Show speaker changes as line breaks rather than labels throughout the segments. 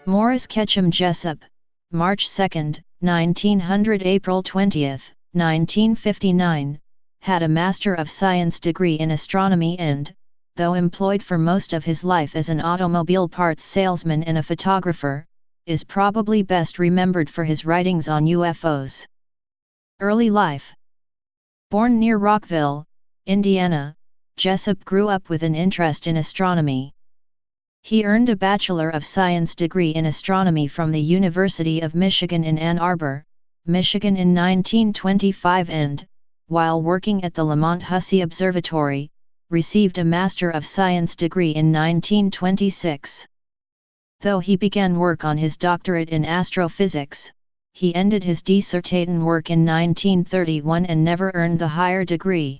Morris Ketchum Jessup, March 2, 1900 April 20, 1959, had a Master of Science degree in astronomy and, though employed for most of his life as an automobile parts salesman and a photographer, is probably best remembered for his writings on UFOs. Early life. Born near Rockville, Indiana, Jessup grew up with an interest in astronomy. He earned a Bachelor of Science degree in astronomy from the University of Michigan in Ann Arbor, Michigan in 1925 and, while working at the Lamont Hussey Observatory, received a Master of Science degree in 1926. Though he began work on his doctorate in astrophysics, he ended his dissertation work in 1931 and never earned the higher degree.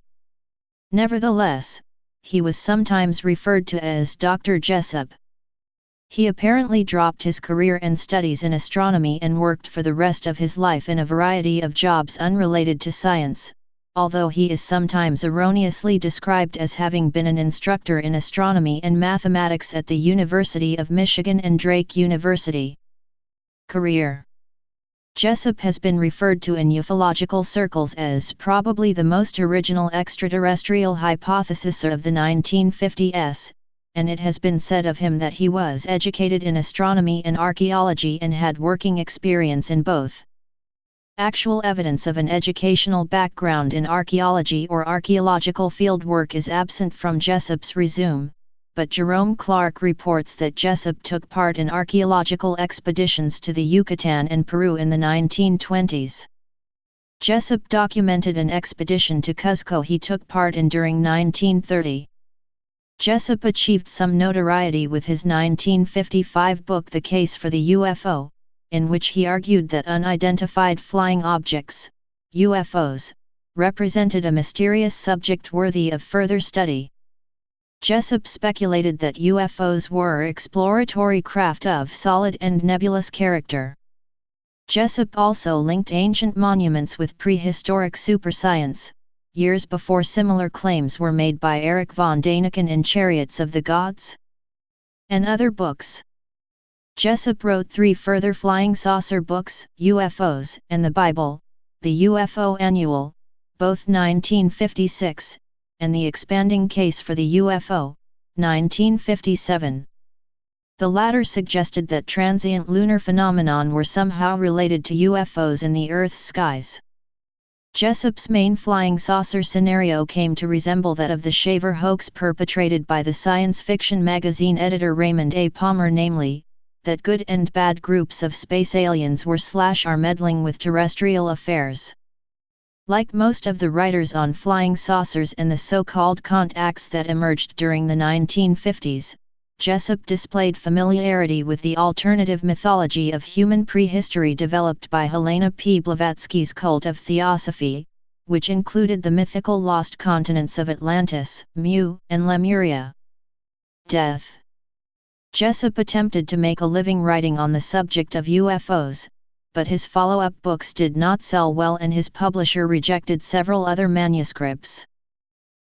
Nevertheless, he was sometimes referred to as Dr. Jessup. He apparently dropped his career and studies in astronomy and worked for the rest of his life in a variety of jobs unrelated to science, although he is sometimes erroneously described as having been an instructor in astronomy and mathematics at the University of Michigan and Drake University. Career. Jessup has been referred to in ufological circles as probably the most original extraterrestrial hypothesis of the 1950s, and it has been said of him that he was educated in astronomy and archaeology and had working experience in both. Actual evidence of an educational background in archaeology or archaeological fieldwork is absent from Jessup's resume, but Jerome Clark reports that Jessup took part in archaeological expeditions to the Yucatan and Peru in the 1920s. Jessup documented an expedition to Cuzco he took part in during 1930. Jessup achieved some notoriety with his 1955 book The Case for the UFO, in which he argued that unidentified flying objects, UFOs, represented a mysterious subject worthy of further study. Jessup speculated that UFOs were exploratory craft of solid and nebulous character. Jessup also linked ancient monuments with prehistoric superscience, years before similar claims were made by Erich von Däniken in Chariots of the Gods and other books. Jessup wrote 3 further flying saucer books, UFOs and the Bible, the UFO Annual, both 1956, and The Expanding Case for the UFO, 1957. The latter suggested that transient lunar phenomenon were somehow related to UFOs in the Earth's skies. Jessup's main flying saucer scenario came to resemble that of the Shaver hoax perpetrated by the science fiction magazine editor Raymond A. Palmer, namely, that good and bad groups of space aliens were/are meddling with terrestrial affairs. Like most of the writers on flying saucers and the so-called contacts that emerged during the 1950s, Jessup displayed familiarity with the alternative mythology of human prehistory developed by Helena P. Blavatsky's cult of theosophy, which included the mythical lost continents of Atlantis, Mu, and Lemuria. Death. Jessup attempted to make a living writing on the subject of UFOs, but his follow-up books did not sell well and his publisher rejected several other manuscripts.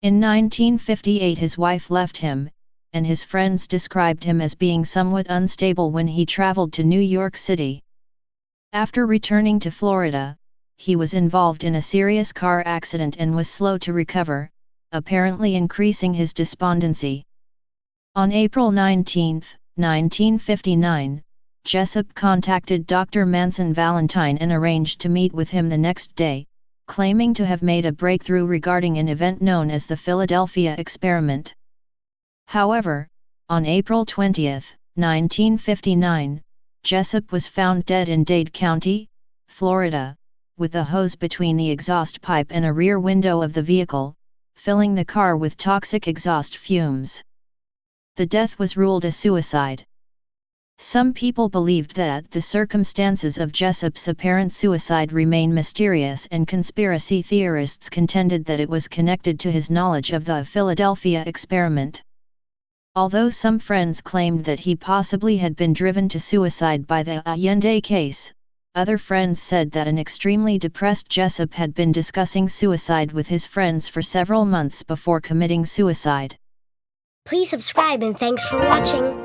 In 1958 his wife left him, and his friends described him as being somewhat unstable when he traveled to New York City. After returning to Florida, he was involved in a serious car accident and was slow to recover, apparently increasing his despondency. On April 19, 1959, Jessup contacted Dr. Manson Valentine and arranged to meet with him the next day, claiming to have made a breakthrough regarding an event known as the Philadelphia experiment. However, on April 20, 1959, Jessup was found dead in Dade County, Florida, with a hose between the exhaust pipe and a rear window of the vehicle, filling the car with toxic exhaust fumes. The death was ruled a suicide. Some people believed that the circumstances of Jessup's apparent suicide remain mysterious, and conspiracy theorists contended that it was connected to his knowledge of the Philadelphia experiment. Although some friends claimed that he possibly had been driven to suicide by the Allende case, other friends said that an extremely depressed Jessup had been discussing suicide with his friends for several months before committing suicide.
Please subscribe and thanks for watching.